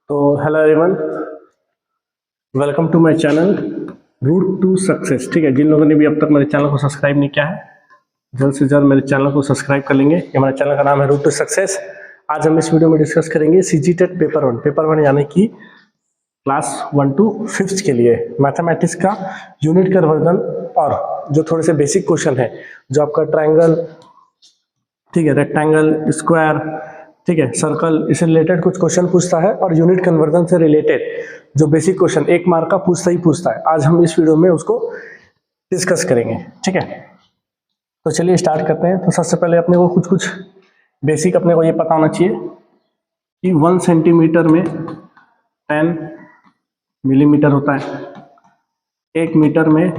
तो hello everyone, welcome to my channel root to success. ठीक है, जिन लोगों ने भी अब तक मेरे चैनल को सब्सक्राइब नहीं किया है, जल्द से जल्द मेरे चैनल को सब्सक्राइब कर लेंगे। ये हमारे चैनल का नाम है रूट टू सक्सेस। आज हम इस वीडियो में डिस्कस करेंगे सीजीटेट पेपर वन यानी कि क्लास 1 to 5th के लिए मैथमेटिक्स का यूनिट कन्वर्जन और जो थोड़े से बेसिक क्वेश्चन है, जो आपका ट्रायंगल, ठीक है, रेक्टेंगल, स्क्वायर, ठीक है, सर्कल, इससे रिलेटेड कुछ क्वेश्चन पूछता है और यूनिट कन्वर्जन से रिलेटेड जो बेसिक क्वेश्चन 1 मार्क का पूछता है। आज हम इस वीडियो में उसको डिस्कस करेंगे। ठीक है, तो चलिए स्टार्ट करते हैं। तो सबसे पहले अपने को कुछ बेसिक अपने को ये पता होना चाहिए कि 1 सेंटीमीटर में 10 मिलीमीटर होता है, 1 मीटर में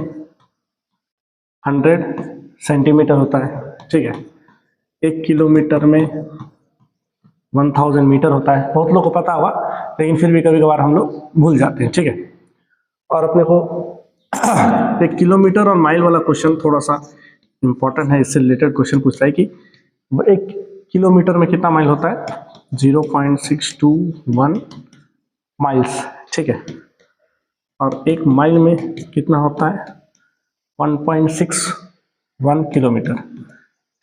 100 सेंटीमीटर होता है, ठीक है, 1 किलोमीटर में 1000 मीटर होता है। बहुत लोग को पता होगा, लेकिन फिर भी कभी कभार हम लोग भूल जाते हैं। ठीक है, और अपने को 1 किलोमीटर और माइल वाला क्वेश्चन थोड़ा सा इंपॉर्टेंट है, इससे रिलेटेड क्वेश्चन पूछता है कि 1 किलोमीटर में कितना माइल होता है, 0.621 माइल्स, ठीक है, और 1 माइल में कितना होता है, 1.61 किलोमीटर।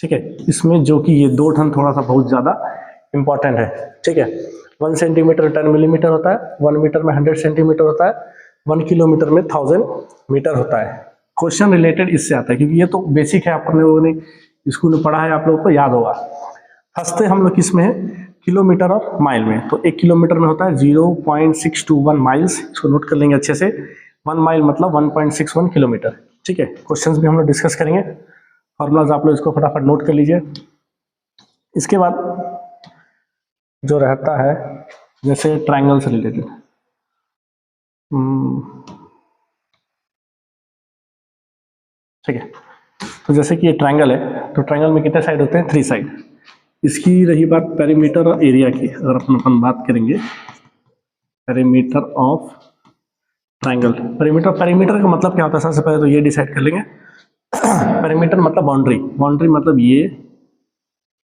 ठीक है, इसमें जो कि ये दो टर्म थोड़ा सा बहुत ज़्यादा इंपॉर्टेंट है। ठीक है, 1 सेंटीमीटर 10 मिलीमीटर होता है, 1 मीटर में 100 सेंटीमीटर होता है, 1 किलोमीटर में 1000 मीटर होता है। क्वेश्चन रिलेटेड इससे आता है क्योंकि ये तो बेसिक है, आप लोगों ने स्कूल में पढ़ा है, आप लोगों को याद होगा। फंसते हम लोग किस में है, किलोमीटर और माइल में। तो 1 किलोमीटर में होता है 0.621 माइल्स, इसको नोट कर लेंगे अच्छे से। 1 माइल मतलब 1.61 किलोमीटर। ठीक है, क्वेश्चंस भी हम लोग डिस्कस करेंगे, फॉर्मूलाज आप लोग इसको फटाफट नोट कर लीजिए। इसके बाद जो रहता है जैसे ट्रायंगल से रिलेटेड, ठीक है, तो जैसे कि ये ट्रायंगल है, तो ट्रायंगल में कितने साइड होते हैं, 3 साइड। इसकी रही बात पेरीमीटर और एरिया की, अगर अपन बात करेंगे पेरीमीटर ऑफ ट्रायंगल। पेरीमीटर का मतलब क्या होता है, सबसे पहले तो ये डिसाइड कर लेंगे। पेरीमीटर मतलब बाउंड्री मतलब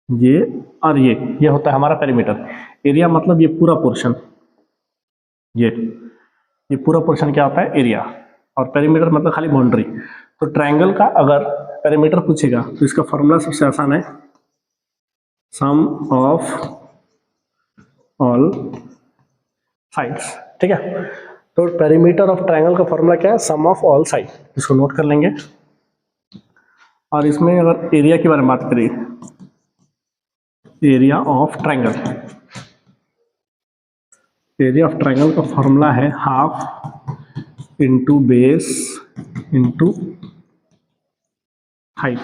ये और ये होता है हमारा पेरीमीटर। एरिया मतलब ये पूरा पोर्शन, ये पूरा पोर्शन क्या होता है, एरिया। और पेरीमीटर मतलब खाली बाउंड्री। तो ट्रायंगल का अगर पेरीमीटर पूछेगा तो इसका फॉर्मूला सबसे आसान है, सम ऑफ ऑल साइड्स। ठीक है, तो पेरीमीटर ऑफ ट्रायंगल का फॉर्मूला क्या है, सम ऑफ ऑल साइड। इसको नोट कर लेंगे। और इसमें अगर एरिया के बारे में बात करें, area of triangle, area of triangle का फॉर्मूला है half into base into height.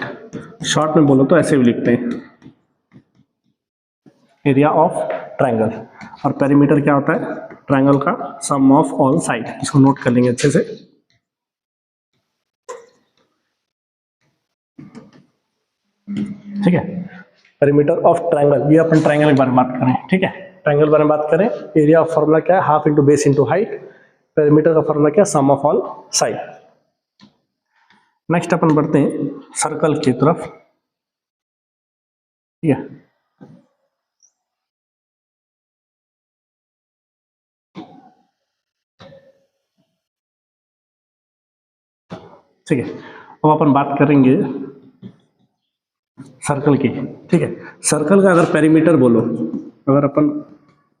Short में बोलो तो ऐसे भी लिखते हैं, एरिया ऑफ ट्रायंगल। और पेरीमीटर क्या होता है, ट्रायंगल का सम ऑफ ऑल साइड। इसको नोट कर लेंगे अच्छे से। ठीक है, पेरीमीटर ऑफ ट्रायंगल, ये अपन ट्रायंगल के बारे में बात करें। ठीक है, ट्रायंगल के बारे में बात करें, एरिया ऑफ फॉर्मूला क्या है, half into base into height. Perimeter का फॉर्मूला क्या है, सम ऑफ ऑल साइड। नेक्स्ट अपन बढ़ते हैं सर्कल की तरफ। ठीक है, ठीक है, अब अपन बात करेंगे सर्कल की। ठीक है, सर्कल का अगर पेरीमीटर बोलो, अगर अपन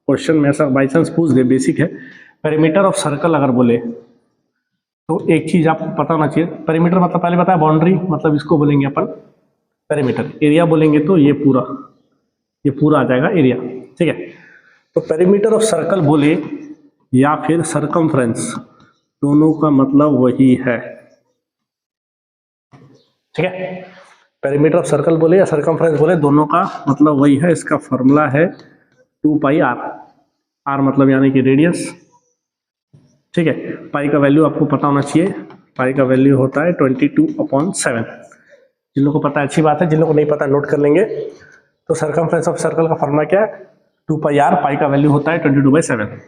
क्वेश्चन में ऐसा बाई चांस पूछ दे, बेसिक है, पेरीमीटर ऑफ सर्कल अगर बोले तो एक चीज आपको पता होना चाहिए। पेरीमीटर मतलब पहले बताया बाउंड्री, मतलब इसको बोलेंगे अपन पेरीमीटर। एरिया बोलेंगे तो ये पूरा आ जाएगा एरिया। ठीक है, तो पेरीमीटर ऑफ सर्कल बोले या फिर सरकमफ्रेंस, दोनों का मतलब वही है। ठीक है, पेरीमीटर ऑफ सर्कल बोले या सरकमफ्रेंस बोले, दोनों का मतलब वही है। इसका फॉर्मूला है 2 पाई आर। आर मतलब यानी कि रेडियस। ठीक है, पाई का वैल्यू आपको पता होना चाहिए, पाई का वैल्यू होता है 22/7। जिन लोगों को पता है अच्छी बात है, जिन लोगों को नहीं पता नोट कर लेंगे। तो सरकमफ्रेंस ऑफ सर्कल का फॉर्मूला क्या है, 2 पाई आर, पाई का वैल्यू होता है 22/7।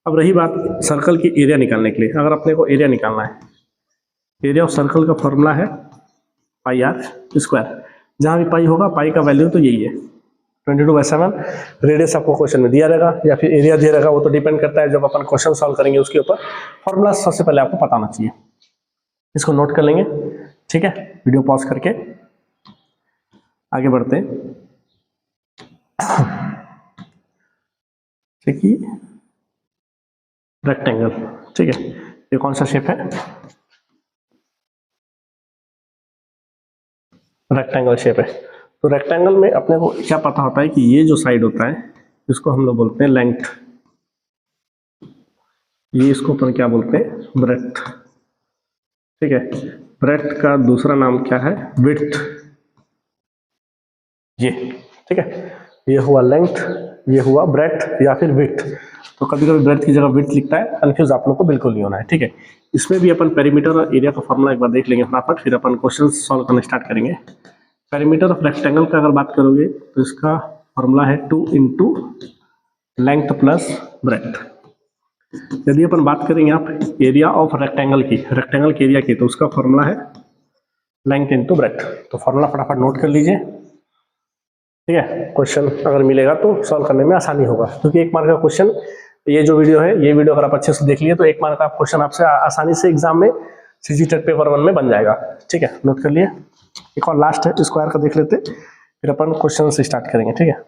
अब रही बात सर्कल की एरिया निकालने के लिए, अगर अपने को एरिया निकालना है, एरिया ऑफ सर्कल का फॉर्मूला है पाई आर स्क्वायर। जहाँ भी पाई होगा, पाई का वैल्यू तो यही है, 22/7 रेडियस आपको क्वेश्चन में दिया रहेगा या फिर एरिया दिया रहेगा, वो तो डिपेंड करता है जब अपन क्वेश्चन सॉल्व करेंगे उसके ऊपर। फॉर्मूला सबसे पहले आपको पता होना चाहिए, इसको नोट कर लेंगे, ठीक है। वीडियो पॉज करके आगे बढ़ते हैं। देखिए रेक्टेंगल, ठीक है, ये कौन सा शेप है, रेक्टेंगल शेप है। तो रेक्टेंगल में अपने को क्या पता होता है कि ये जो साइड होता है इसको हम लोग बोलते हैं लेंथ, ये इसको अपन क्या बोलते हैं, ब्रेड्थ, ठीक है। ब्रेड्थ का दूसरा नाम क्या है, विड्थ, ये, ठीक है। ये हुआ लेंथ, ये हुआ ब्रेड्थ या फिर विड्थ। तो कभी कभी ब्रेड्थ की जगह विड्थ लिखता है, कंफ्यूज आप लोग को बिल्कुल नहीं होना है, ठीक है। इसमें भी अपन पेरीमीटर और एरिया का फॉर्मूला एक बार देख लेंगे फटाफट, फिर अपन क्वेश्चन सॉल्व करना स्टार्ट करेंगे। पेरीमीटर ऑफ रेक्टेंगल का अगर बात करोगे तो इसका फॉर्मूला है 2 इंटू लेंथ प्लस ब्रेड्थ। यदि अपन बात करेंगे आप एरिया ऑफ रेक्टेंगल की, रेक्टेंगल के एरिया की, तो उसका फॉर्मूला है लेंथ इंटू ब्रेड्थ। तो फॉर्मूला फटाफट नोट कर लीजिए, ठीक है। क्वेश्चन अगर मिलेगा तो सॉल्व करने में आसानी होगा, क्योंकि 1 मार्क का क्वेश्चन, ये जो वीडियो है, ये वीडियो अगर आप अच्छे से देख लिए तो 1 मार्क का क्वेश्चन आपसे आसानी से एग्जाम में सीजी टेट पेपर 1 में बन जाएगा, ठीक है। नोट कर लिए। एक और लास्ट है, स्क्वायर का देख लेते, फिर अपन क्वेश्चन से स्टार्ट करेंगे, ठीक है।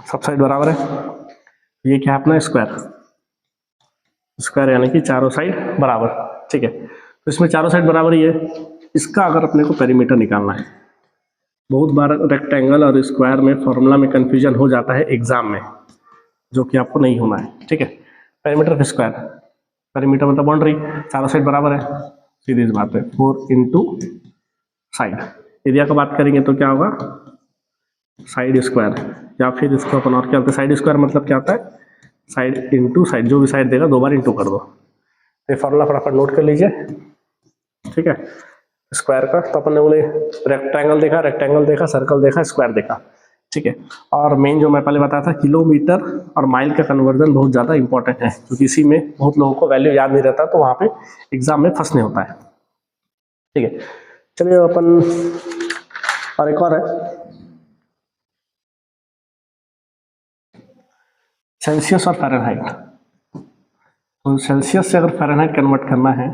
सब साइड बराबर है, ये क्या है अपना स्क्वायर, स्क्वायर यानी कि चारों साइड बराबर, ठीक है। तो इसमें चारों साइड बराबर ही है। इसका अगर अपने को पेरीमीटर निकालना है, बहुत बार रेक्टेंगल और स्क्वायर में फॉर्मूला में कंफ्यूजन हो जाता है एग्जाम में, जो कि आपको नहीं होना है, ठीक है। पेरीमीटर ऑफ स्क्वायर, पेरीमीटर मतलब बाउंड्री, चारों साइड बराबर है, सीधी सी बात है, 4 इंटू साइड। एरिया का बात करेंगे तो क्या होगा, साइड स्क्वायर, या फिर इसको अपन और क्या होता है, साइड स्क्वायर मतलब क्या होता है, साइड इंटू साइड, जो भी साइड देगा 2 बार इंटू कर दो। ये फॉर्मूला फटाफट नोट कर लीजिए, ठीक है। स्क्वायर का तो अपन ने बोले रेक्टेंगल देखा, रेक्टेंगल देखा, सर्कल देखा, स्क्वायर देखा, ठीक है। और मेन जो मैं पहले बताया था, किलोमीटर और माइल का कन्वर्जन बहुत ज़्यादा इंपॉर्टेंट है, क्योंकि इसी में बहुत लोगों को वैल्यू याद नहीं रहता, तो वहाँ पे एग्जाम में फंसने होता है, ठीक है। चलिए अपन, और एक और है सेल्सियस और फ़ारेनहाइट। तो सेल्सियस से अगर फ़ारेनहाइट कन्वर्ट करना है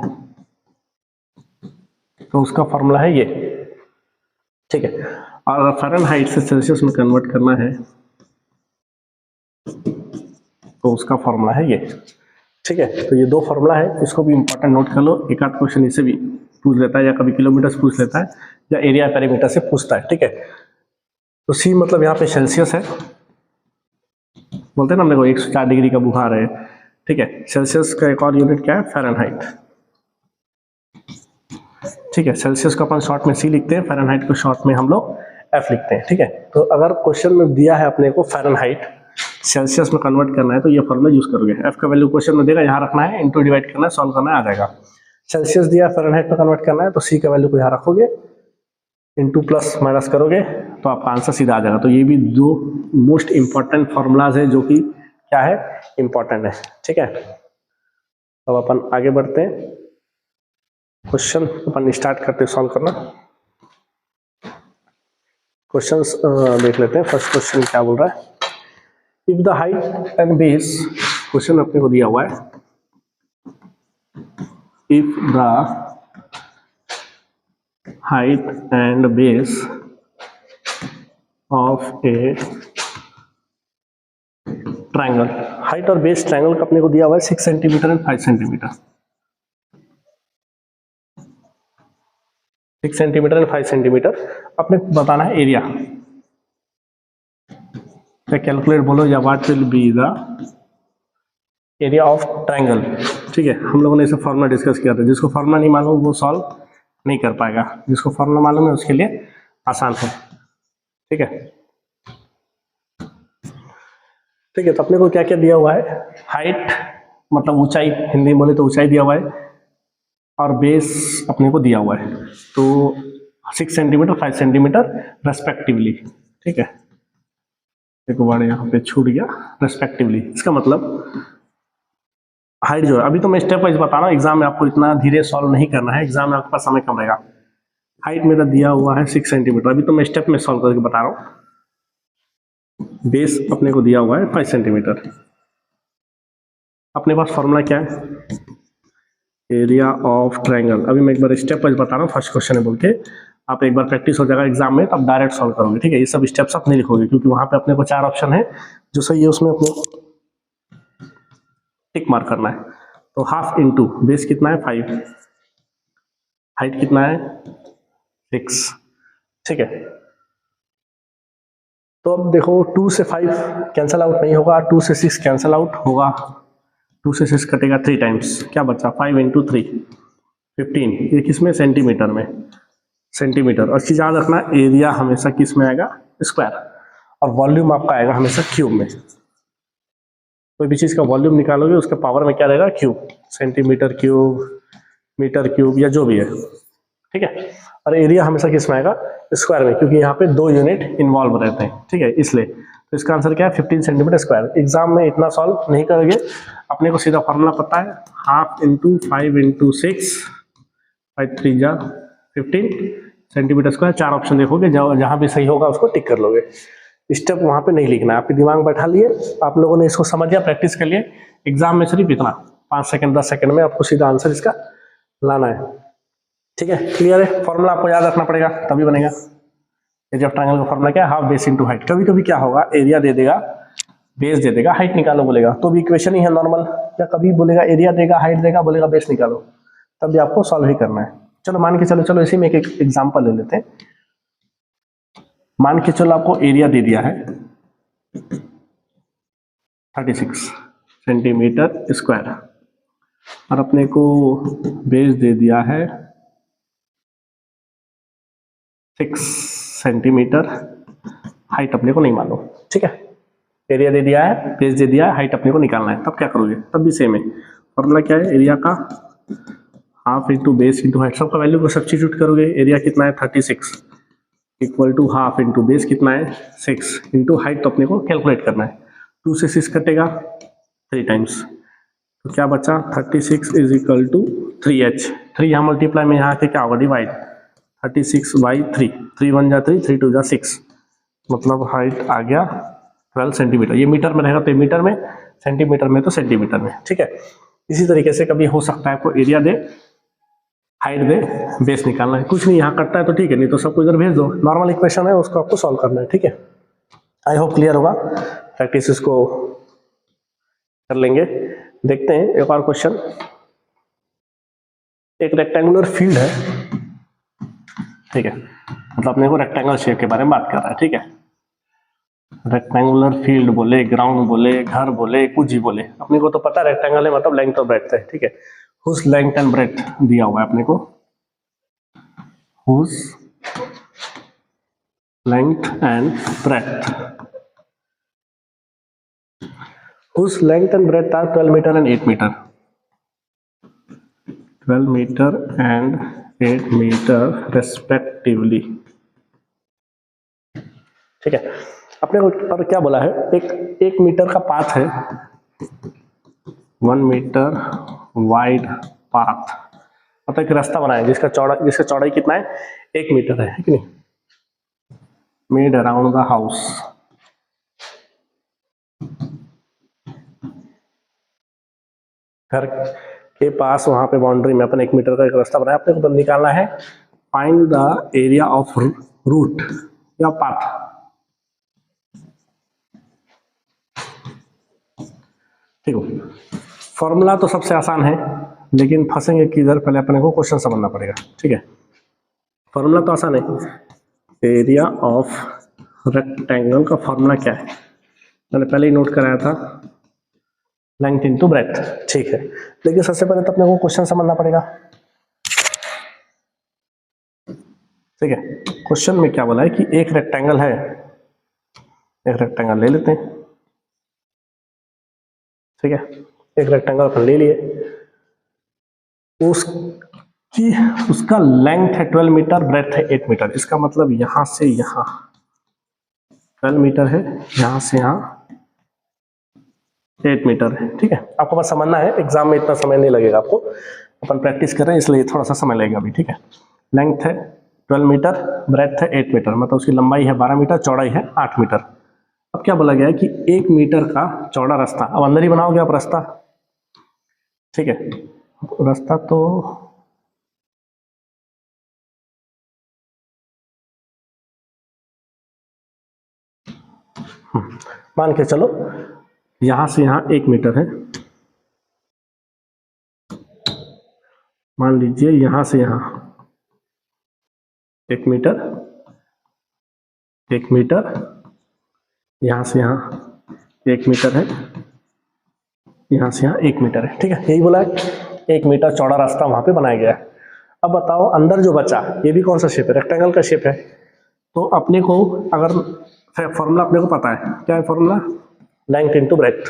तो उसका फॉर्मूला है ये, ठीक है। और अगर फ़ारेनहाइट से सेल्सियस में कन्वर्ट करना है तो उसका फॉर्मूला है ये, ठीक है। तो ये 2 फॉर्मूला है, इसको भी इंपॉर्टेंट नोट कर लो। एक आध क्वेश्चन इससे भी पूछ लेता है, या कभी किलोमीटर से पूछ लेता है, या एरिया पेरीमीटर से पूछता है, ठीक है। तो सी मतलब यहाँ पे सेल्सियस है, बोलते हैं ना हमने को 104 डिग्री का बुखार है, ठीक है। सेल्सियस का एक और यूनिट क्या है, फ़ारेनहाइट, ठीक है। सेल्सियस को अपन शॉर्ट में सी लिखते हैं, फ़ारेनहाइट को शॉर्ट में हम लोग एफ लिखते हैं, ठीक है। तो अगर क्वेश्चन में दिया है अपने को फ़ारेनहाइट सेल्सियस में कन्वर्ट करना है तो ये फॉर्मूला यूज करोगे। एफ का वैल्यू क्वेश्चन में देगा, यहाँ रखना है, इंटू डिवाइड करना है, सॉल्व करना है, आ जाएगा। सेल्सियस दिया, फ़ारेनहाइट में कन्वर्ट करना है तो सी का वैल्यू को यहाँ रखोगे, इंटू प्लस माइनस करोगे तो आपका आंसर सीधा आ जाएगा। तो ये भी 2 मोस्ट इंपॉर्टेंट फॉर्मूलाज है, जो कि क्या है, इंपॉर्टेंट है, ठीक है। अब अपन आगे बढ़ते हैं, क्वेश्चन अपन स्टार्ट करते सॉल्व करना। क्वेश्चंस देख लेते हैं। फर्स्ट क्वेश्चन क्या बोल रहा है, if the height and base, question अपने को दिया हुआ है, if the height and base of a triangle, height और बेस ट्रायंगल का अपने को दिया हुआ है 6 centimetre and 5 centimetre, 6 centimetre and 5 centimetre. अपने को बताना है एरिया। कैलकुलेट बोलो, या what will be the area of triangle, ठीक है। हम लोगों ने इसे फॉर्मूला डिस्कस किया था, जिसको फॉर्मूला नहीं मालूम वो सॉल्व नहीं कर पाएगा, जिसको फॉर्मूला मालूम है उसके लिए आसान है, ठीक है। ठीक है, तो अपने को क्या क्या दिया हुआ है, हाइट मतलब ऊंचाई, हिंदी में बोले तो ऊंचाई दिया हुआ है, और बेस अपने को दिया हुआ है, तो 6 सेंटीमीटर 5 सेंटीमीटर रेस्पेक्टिवली, ठीक है। एक वर्ड यहाँ पे छूट गया, रेस्पेक्टिवली। इसका मतलब हाइट जो है, अभी तो मैं स्टेप वाइज बता रहा हूँ, एग्जाम में आपको इतना धीरे सॉल्व नहीं करना है, एग्जाम में आपके पास समय कम रहेगा। हाइट मेरा दिया हुआ है 6 सेंटीमीटर, अभी तो मैं स्टेप में सॉल्व करके बता रहा हूँ। बेस अपने को दिया हुआ है 5 सेंटीमीटर। अपने पास फॉर्मूला क्या है, एरिया ऑफ ट्रायंगल। अभी मैं एक बार स्टेप वाइज बता रहा हूँ, फर्स्ट क्वेश्चन है बोल के आप एक बार प्रैक्टिस हो जाएगा एग्जाम में, तब डायरेक्ट सॉल्व करोगे, ठीक है। ये सब स्टेप्स आप नहीं लिखोगे, क्योंकि वहां पे अपने को 4 ऑप्शन है, जो सही है उसमें अपने टिक मार्क करना है। तो हाफ इंटू बेस कितना है 5, हाइट कितना है 6, ठीक है। तो अब देखो 2 से 5 कैंसल आउट नहीं होगा, 2 से 6 कैंसल आउट होगा, 2 से 6 कटेगा 3 टाइम्स, क्या बचा 5 इंटू 3 15। ये किस में, सेंटीमीटर में, सेंटीमीटर। और चीज याद रखना, एरिया हमेशा किस में आएगा, स्क्वायर, और वॉल्यूम आपका आएगा हमेशा क्यूब में। कोई भी चीज का वॉल्यूम निकालोगे उसके पावर में क्या रहेगा, cube, centimetre cube, metre cube, या जो भी है, ठीक है। और एरिया हमेशा किस में आएगा, स्क्वायर में, क्योंकि यहाँ पे 2 यूनिट इन्वॉल्व रहते हैं, ठीक है, इसलिए। तो इसका आंसर क्या है, 15 सेंटीमीटर स्क्वायर। एग्जाम में इतना सॉल्व नहीं करोगे, अपने को सीधा फॉर्मूला पता है, हाफ इंटू 5 इंटू 6, 5 3 जा 15 सेंटीमीटर स्क्वायर। 4 ऑप्शन देखोगे, जहां भी सही होगा उसको टिक कर लोगे। स्टेप वहां पे नहीं लिखना है, आपके दिमाग में बैठा लिए, आप लोगों ने इसको समझ लिया, प्रैक्टिस कर लिए। एग्जाम में सिर्फ इतना 5 सेकंड 10 सेकंड में आपको सीधा आंसर इसका लाना है, ठीक है। क्लियर है, फॉर्मूला आपको याद रखना पड़ेगा तभी बनेगा। एरिया ऑफ ट्रायंगल का फॉर्मूला क्या है, हाफ बेस इंटू हाइट। कभी कभी क्या होगा, एरिया दे देगा, बेस दे देगा, हाइट निकालो बोलेगा, तो भी इक्वेशन ही है नॉर्मल। या कभी बोलेगा एरिया देगा, हाइट देगा, बोलेगा बेस निकालो, तब भी आपको सॉल्व ही करना है। चलो मान के चलो इसी में एक एग्जांपल ले लेते हैं। मान के चलो आपको एरिया दे दिया है 36 सेंटीमीटर स्क्वायर, और अपने को बेस दे दिया है 6 सेंटीमीटर, हाइट अपने को नहीं मालूम, ठीक है। एरिया दे दिया है, बेस दे दिया है, हाइट अपने को निकालना है, तब क्या करोगे, तब भी सेम है। फॉर्मूला क्या है, एरिया का half into base into height, सबका वैल्यू को सब्स्टिट्यूट करोगे। एरिया कितना है 36 equal to half into base कितना है 6 इंटू हाइट, तो अपने को कैलकुलेट करना है। 2 से 6 कटेगा 3 टाइम्स, तो क्या बचा 36 इज इक्वल टू 3h। 3 यहाँ मल्टीप्लाई में यहाँ के क्या होगा, डिवाइड 36/3, 3 1 जा 3, 3 2 जा 6, मतलब हाइट आ गया 12 सेंटीमीटर। ये मीटर में रहेगा तो मीटर में, सेंटीमीटर में तो सेंटीमीटर में, ठीक है। इसी तरीके से कभी हो सकता है आपको एरिया दे, हाइट दे, बेस निकालना है, कुछ नहीं यहाँ कटता है तो ठीक है, नहीं तो सबको इधर भेज दो, नॉर्मल इक्वेशन है, उसको आपको सॉल्व करना है, ठीक है। आई होप क्लियर होगा, प्रैक्टिस इसको कर लेंगे। देखते हैं एक और क्वेश्चन। एक रेक्टेंगुलर फील्ड है, ठीक है, मतलब अपने को रेक्टेंगल शेप के बारे में बात कर रहा है, ठीक है। रेक्टेंगुलर फील्ड बोले, ग्राउंड बोले, घर बोले, कुछ ही बोले, अपने को तो पता है रेक्टेंगल है मतलब लेंथ और ब्रेड्थ है, ठीक है। हुज लेंथ एंड ब्रेड्थ दिया हुआ है अपने को, whose length and breadth, whose length and breadth are 12 metre and 8 metre, 12 metre and 8 metre respectively, ठीक है। अपने को पर क्या बोला है, एक मीटर का पाथ है, 1 मीटर वाइड पाथ, मतलब एक रास्ता बना है जिसका चौड़ाई कितना है 1 मीटर है कि नहीं, मेड अराउंड द हाउस। घर के पास वहां पे बाउंड्री में अपन 1 मीटर का एक रास्ता बनाया, अपने को निकालना है find the area of route या पाथ। ठीक है, फॉर्मूला तो सबसे आसान है, लेकिन फंसेंगे किधर, पहले अपने को क्वेश्चन समझना पड़ेगा, ठीक है। फॉर्मूला तो आसान है, एरिया ऑफ रेक्टेंगल का फॉर्मूला क्या है, मैंने पहले ही नोट कराया था, लेंथ इनटू ब्रेड्थ, ठीक है। लेकिन सबसे पहले तो अपने को क्वेश्चन समझना पड़ेगा, ठीक है। क्वेश्चन में क्या बोला है कि एक रेक्टेंगल है, एक रेक्टेंगल ले लेते हैं, ठीक है। एक रेक्टेंगल अपन ले लिए, उसका लेंथ है 12 मीटर, ब्रेड्थ है 8 मीटर, इसका मतलब यहां से यहां 12 मीटर है, यहां से यहां 8 मीटर है। ठीक है, आपको बस समझना है, एग्जाम में इतना समय नहीं लगेगा आपको, अपन प्रैक्टिस कर रहे हैं इसलिए थोड़ा सा समय लगेगा अभी। ठीक है, लेंथ है 12 मीटर, ब्रेथ है 8 मीटर, मतलब उसकी लंबाई है 12 मीटर, चौड़ाई है 8 मीटर। अब क्या बोला गया है कि 1 मीटर का चौड़ा रास्ता, अब अंदर ही बनाओगे आप रास्ता। ठीक है, रास्ता तो मान के चलो यहां से यहां 1 मीटर है, मान लीजिए यहां से यहां 1 मीटर, 1 मीटर, यहां से यहां 1 मीटर है, यहां से यहां 1 मीटर है। ठीक है, यही बोला है 1 मीटर चौड़ा रास्ता वहां पे बनाया गया है। अब बताओ अंदर जो बचा, ये भी कौन सा शेप है, रेक्टेंगल का शेप है। तो अपने को अगर फॉर्मूला अपने को पता है, क्या है फॉर्मूला, लेंथ इनटू ब्रेथ।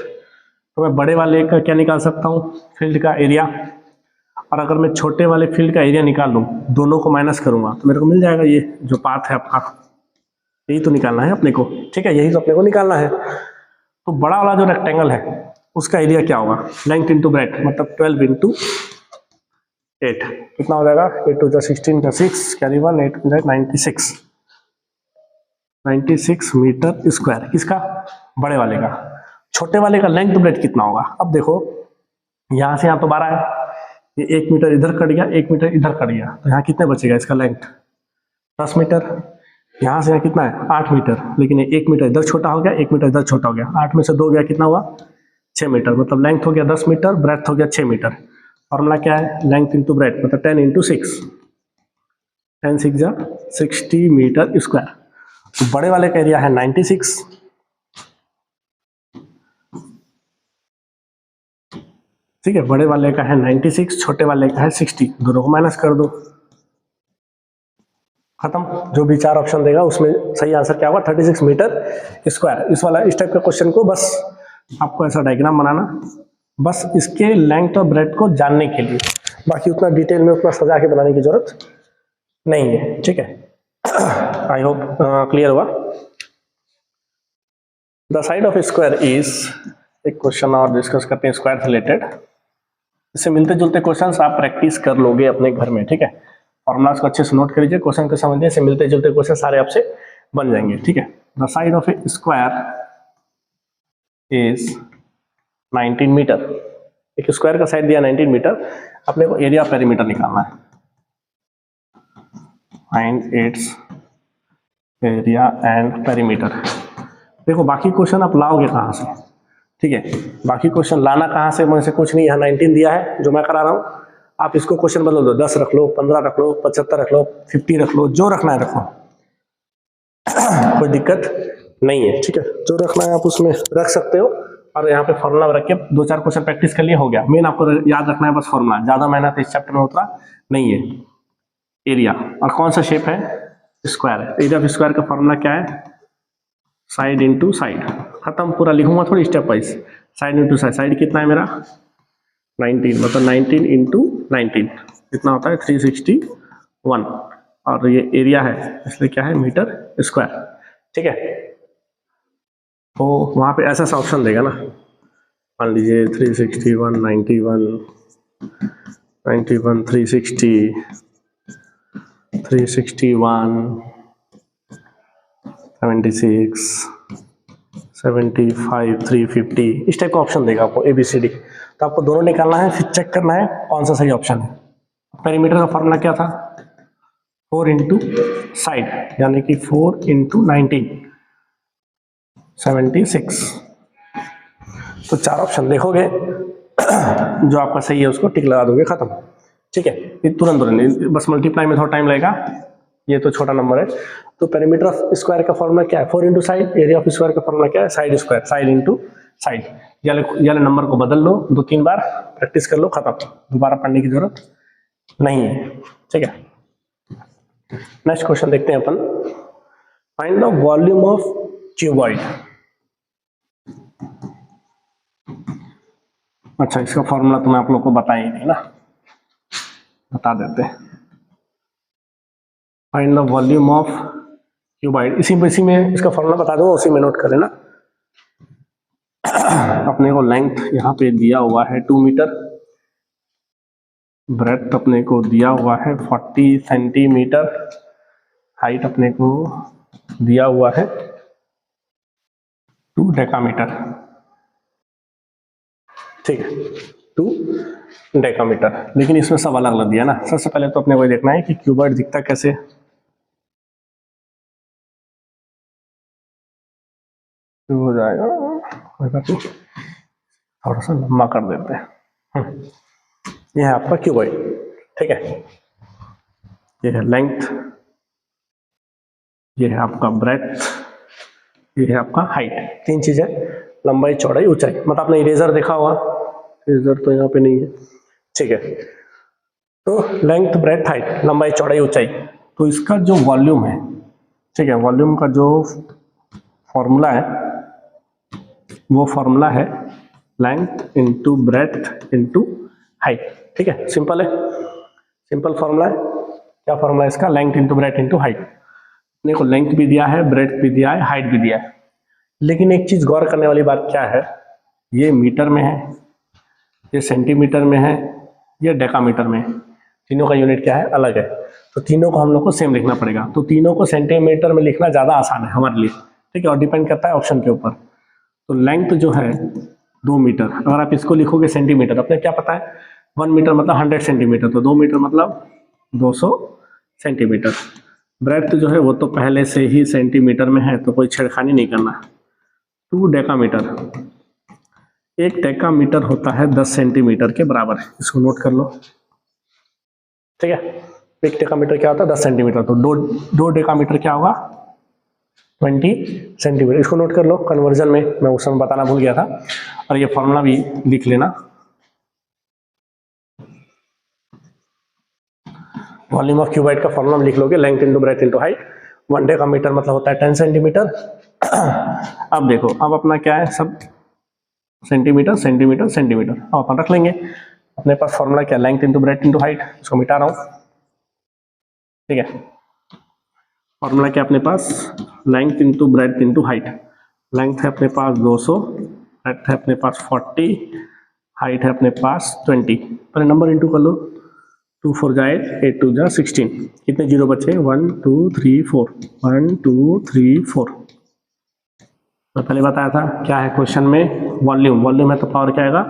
तो मैं बड़े वाले का क्या निकाल सकता हूँ, फील्ड का एरिया, और अगर मैं छोटे वाले फील्ड का एरिया निकाल लूँ, दोनों को माइनस करूंगा तो मेरे को मिल जाएगा ये जो पाथ है आपका, यही तो निकालना है अपने को। ठीक है, यही तो अपने को निकालना है। तो बड़ा वाला जो रेक्टेंगल है उसका एरिया क्या होगा, लेंथ इंटू ब्रेथ, मतलब 12 इंटू 8, कितना हो जाएगा, 8 टू 16 का 6, कैरी 1, 8 96, 96 मीटर स्क्वायर। किसका, बड़े वाले का। छोटे वाले का लेंथ ब्रेथ कितना होगा, अब देखो यहां से यहां तो 12 है, ये 1 मीटर इधर कट गया, 1 मीटर इधर कट गया, तो यहाँ कितने बचेगा इसका लेंथ, 10 मीटर। यहाँ से यहाँ कितना है, 8 मीटर, लेकिन 1 मीटर इधर छोटा हो गया, 1 मीटर इधर छोटा हो गया, 8 में से 2 गया, कितना हुआ, 6 मीटर, मतलब लेंथ हो गया 10 मीटर, ब्रेथ हो गया 6 मीटर। फॉर्मूला क्या है, लेंथ इंटू ब्रेथ, मतलब 10 इंटू 6, 10 6 जा 60 मीटर स्क्वायर। तो बड़े वाले का एरिया है 96, ठीक है, बड़े वाले का है 96, छोटे वाले का है 60, दोनों को माइनस कर दो, खत्म। जो भी 4 ऑप्शन देगा उसमें सही आंसर क्या होगा, 36 मीटर स्क्वायर। इस वाला इस टाइप के क्वेश्चन को बस आपको ऐसा डायग्राम बनाना, बस इसके लेंथ और ब्रेथ को जानने के लिए, बाकी उतना डिटेल में उतना सजा के बनाने की जरूरत नहीं है। ठीक है, आई होप क्लियर हुआ। The side of square is, एक क्वेश्चन और डिस्कस करते हैं स्क्वायर से रिलेटेड, इससे मिलते जुलते क्वेश्चंस आप प्रैक्टिस कर लोगे अपने घर में। ठीक है, फॉर्मुलास को अच्छे से नोट कर लीजिए, क्वेश्चन को समझिए, इससे मिलते जुलते क्वेश्चन सारे आपसे बन जाएंगे। ठीक है, the side of a square is 19 metre, एक स्क्वायर का साइड दिया 19 मीटर, अपने को एरिया पेरीमीटर निकालना है, find its area and perimeter. देखो बाकी क्वेश्चन आप लाओगे कहाँ से, ठीक है, बाकी क्वेश्चन लाना कहाँ से, मुझसे कुछ नहीं, यहाँ 19 दिया है जो मैं करा रहा हूँ, आप इसको क्वेश्चन बदल दो, 10 रख लो, 15 रख लो, 75 रख लो, 50 रख लो, जो रखना है रखो, कोई दिक्कत नहीं है। ठीक है, जो रखना है आप उसमें रख सकते हो, और यहाँ पे फॉर्मूला रख के 2-4 क्वेश्चन प्रैक्टिस कर लिए, हो गया। मेन आपको याद रखना है बस फॉर्मूला, ज्यादा मेहनत इस चैप्टर में उतना नहीं है। एरिया और कौन सा शेप है, स्क्वायर है, एरिया ऑफ स्क्वायर का फॉर्मूला क्या है, साइड इंटू साइड, खत्म, पूरा लिखूंगा थोड़ी step wise, side into side, side कितना है मेरा 19, मतलब 19 इंटू 19 कितना होता है 361, और ये एरिया है इसलिए क्या है मीटर स्क्वायर। ठीक है, तो वहां पे ऐसा सा ऑप्शन देगा ना, मान लीजिए 361, 91, 91, 360, 361, 76, 75, 350, इस टाइप का ऑप्शन देगा आपको ABCD। तो आपको दोनों निकालना है, फिर चेक करना है कौन सा सही ऑप्शन है। पेरीमीटर का फॉर्मूला क्या था, 4 इंटू साइड, यानी कि 4 इंटू 19, 76। तो 4 ऑप्शन देखोगे, जो आपका सही है उसको टिक लगा दोगे, खत्म। ठीक है, ये तुरंत बस मल्टीप्लाई में थोड़ा टाइम लगेगा, ये तो छोटा नंबर है। तो पेरीमीटर ऑफ स्क्वायर का फॉर्मूला क्या है, 4 into side, area of square का फॉर्मूला क्या है, side square, side into side. ये नंबर को बदल लो, 2-3 बार प्रैक्टिस कर लो, खत्म, दोबारा पढ़ने की जरूरत नहीं है। ठीक है, नेक्स्ट क्वेश्चन देखते हैं अपन, find the volume of cuboid. अच्छा, इसका फॉर्मूला तो मैं आप लोग को बता ही नहीं ना, बता देते हैं। Find the volume of cuboid, इसी में इसका फॉर्मूला बता दो, उसी में नोट कर लेना। अपने को लेंथ यहाँ पे दिया हुआ है 2 मीटर, ब्रेथ अपने को दिया हुआ है 40 सेंटीमीटर, हाइट अपने को दिया हुआ है 2 डेकामीटर। ठीक है, 2 डेकामीटर। लेकिन इसमें सब अलग अलग दिया ना। सबसे पहले तो अपने को देखना है कि क्यूबॉइड दिखता कैसे। हो जाएगा, थोड़ा सा लंबा कर देते हैं। ये है आपका क्यूबॉइड। ठीक है, ये है लेंथ, ये है आपका ब्रेथ, ये है आपका हाइट। 3 चीजें, लंबाई, चौड़ाई, ऊंचाई। मतलब आपने इरेजर देखा होगा, इरेजर तो यहाँ पे नहीं है। ठीक है, तो लेंथ, ब्रेथ, हाइट, लंबाई, चौड़ाई, ऊंचाई। तो इसका जो वॉल्यूम है, ठीक है, वॉल्यूम का जो फॉर्मूला है वो फॉर्मूला है length into breadth into height. ठीक है, सिंपल है, सिंपल फॉर्मूला है। क्या फॉर्मूला है इसका? Length into breadth into height. अपने को लेंथ भी दिया है, ब्रेथ भी दिया है, हाइट भी दिया है। लेकिन एक चीज गौर करने वाली बात क्या है, ये मीटर में है, ये सेंटीमीटर में है, ये डेकामीटर में है। तीनों का यूनिट क्या है? अलग है। तो तीनों को हम लोग को सेम लिखना पड़ेगा। तो तीनों को सेंटीमीटर में लिखना ज्यादा आसान है हमारे लिए। ठीक है, और डिपेंड करता है ऑप्शन के ऊपर। तो लेंथ जो है 2 मीटर, अगर आप इसको लिखोगे सेंटीमीटर, अपने क्या पता है 1 मीटर मतलब 100 सेंटीमीटर, तो 2 मीटर मतलब 200 सेंटीमीटर। ब्रेथ जो है वो तो पहले से ही सेंटीमीटर में है, तो कोई छेड़खानी नहीं करना। 2 डेकामीटर, 1 डेकामीटर होता है 10 सेंटीमीटर के बराबर। इसको नोट कर लो। ठीक है, 1 डेकामीटर क्या होता है? 10 सेंटीमीटर। तो 2 डेकामीटर क्या होगा? 20 सेंटीमीटर। इसको नोट कर लो कन्वर्जन में, मैं उस समय बताना भूल गया था। और ये फॉर्मूला भी लिख लेना। वॉल्यूम ऑफ क्यूबॉइड का फॉर्मूला लिख लोगे, length into breadth into height. 1 decametre मतलब होता है 10 सेंटीमीटर। अब देखो, अब अपना क्या है, सब सेंटीमीटर सेंटीमीटर सेंटीमीटर। अब अपन रख लेंगे। अपने पास फॉर्मूला क्या? Length into breadth into height. इसको मिटा रहा हूं। ठीक है, फॉर्मूला क्या अपने पास? Length into breadth into height. Length है अपने पास 200, ब्रेथ है अपने पास 40, हाइट है अपने पास 20। पहले नंबर इंटू कर लो। 2 4 जाए, 8 2 जा 16। कितने जीरो बचे? 1 2 3 4, 1 2 3 4। मैं पहले बताया था क्या है क्वेश्चन में? वॉल्यूम। वॉल्यूम है तो पावर क्या आएगा?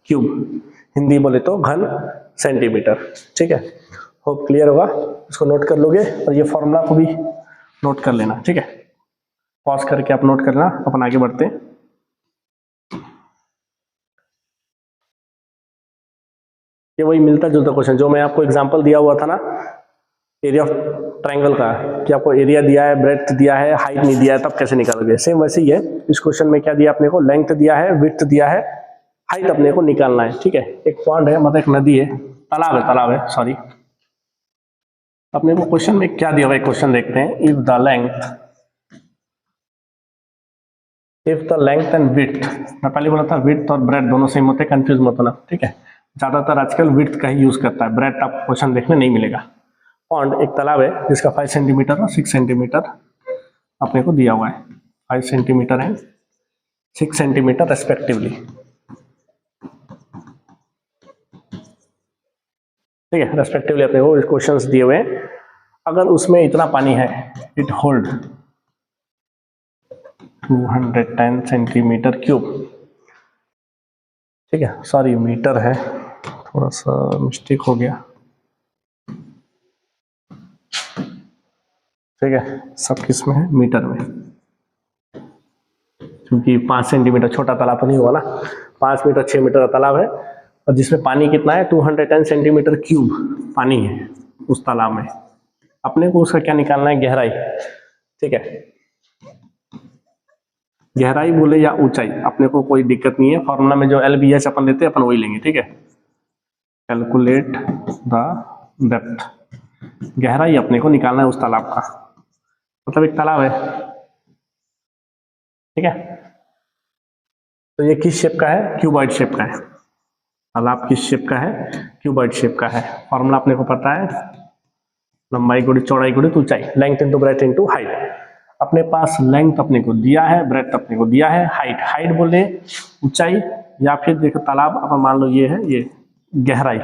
क्यूब। हिंदी बोले तो घन सेंटीमीटर। ठीक है, होप क्लियर होगा। इसको नोट कर लोगे और ये फॉर्मूला को भी नोट कर लेना। ठीक है, पॉज करके आप नोट करना, अपन आगे बढ़ते हैं। ये वही मिलता जुलता क्वेश्चन जो मैं आपको एग्जांपल दिया हुआ था ना, एरिया ऑफ ट्रायंगल का, कि आपको एरिया दिया है, ब्रेथ दिया है, हाइट नहीं दिया है, तब कैसे निकालोगे? सेम वैसे ही है। इस क्वेश्चन में क्या दिया अपने को? लेंथ दिया है, विड्थ दिया है, हाइट अपने को निकालना है। ठीक है, एक पॉन्ड है, मतलब एक नदी है, तालाब है सॉरी। अपने को क्वेश्चन में क्या दिया हुआ है? क्वेश्चन देखते हैं। If the length and width, मैं पहले बोला था विड्थ और ब्रेथ दोनों सेम होते हैं, कंफ्यूज मत होना। ठीक है, ज्यादातर आजकल विड्थ का ही यूज करता है, ब्रेथ आपको क्वेश्चन देखने नहीं मिलेगा। पॉन्ड एक तालाब है जिसका 5 सेंटीमीटर और 6 सेंटीमीटर अपने को दिया हुआ है। 5 सेंटीमीटर है, 6 सेंटीमीटर रेस्पेक्टिवली। ठीक है, रेस्पेक्टिवली अपने को क्वेश्चंस दिए हुए हैं। अगर उसमें इतना पानी है, इट होल्ड 210 सेंटीमीटर क्यूब। ठीक है, सॉरी मीटर है, थोड़ा सा मिस्टेक हो गया। ठीक है, सब किस में है? मीटर में, क्योंकि 5 सेंटीमीटर छोटा तालाब नहीं हुआ ना। 5 मीटर 6 मीटर का तालाब है, और जिसमें पानी कितना है? 210 सेंटीमीटर क्यूब पानी है उस तालाब में। अपने को उसका क्या निकालना है? गहराई। ठीक है, गहराई बोले या ऊंचाई, अपने को कोई दिक्कत नहीं है। फॉर्मूला में जो LBH अपन लेते हैं, अपन वही लेंगे। ठीक है, कैलकुलेट द डेप्थ। गहराई अपने को निकालना है उस तालाब का, मतलब एक तालाब है। ठीक है, तो ये किस शेप का है? क्यूबॉइड शेप का है। तालाब किस शेप का है? क्यूबॉइड शेप का है। फॉर्मूला अपने को पता है, लंबाई गुणित चौड़ाई गुणित ऊंचाई, length into breadth into height. अपने पास लेंथ अपने को दिया है, ब्रेथ अपने को दिया है, हाइट बोले ऊंचाई, या फिर देखो तालाब अपन मान लो ये है, ये गहराई,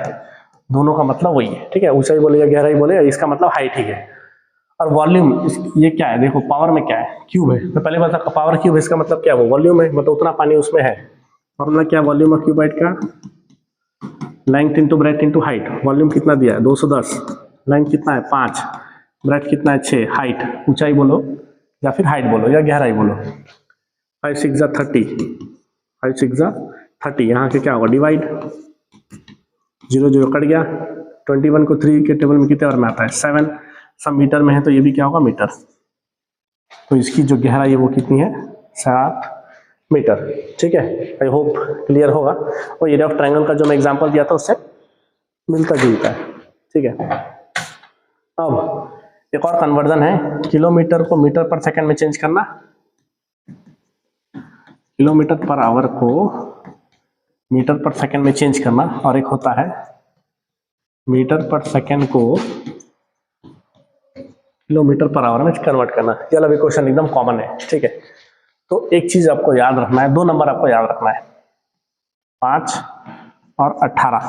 दोनों का मतलब वही है, ठीक है। ऊंचाई बोले या गहराई बोले, इसका मतलब हाइट ही है। और वॉल्यूम ये क्या है, देखो पावर में क्या है, क्यूब है। तो पहले बात पावर क्यूब है, इसका मतलब क्या है, वो वॉल्यूम है, मतलब उतना पानी उसमें है। फॉर्मूला क्या है वॉल्यूम ऑफ क्यूबाइड का, length into breadth into height. Volume कितना दिया है 210, लेंथ कितना है 5, ब्रेथ कितना है 6, हाइट ऊंचाई बोलो या फिर हाइट बोलो या गहराई बोलो। 5 6 30, 5 6 30, यहाँ के क्या होगा डिवाइड, 0 0 कट गया, 21 को 3 के टेबल में कितने बार में आता है 7, सब मीटर में है तो ये भी क्या होगा मीटर। तो इसकी जो गहराई है वो कितनी है 7 मीटर, ठीक है। आई होप क्लियर होगा। और एरिया ऑफ ट्रायंगल का जो मैं एग्जांपल दिया था उससे मिलता जुलता है, ठीक है। अब एक और कन्वर्जन है, किलोमीटर को मीटर पर सेकंड में चेंज करना, किलोमीटर पर आवर को मीटर पर सेकंड में चेंज करना, और एक होता है मीटर पर सेकंड को किलोमीटर पर आवर में कन्वर्ट करना। ये वाला भी क्वेश्चन एकदम कॉमन है, ठीक है। तो एक चीज आपको याद रखना है, 2 नंबर आपको याद रखना है, 5 और 18,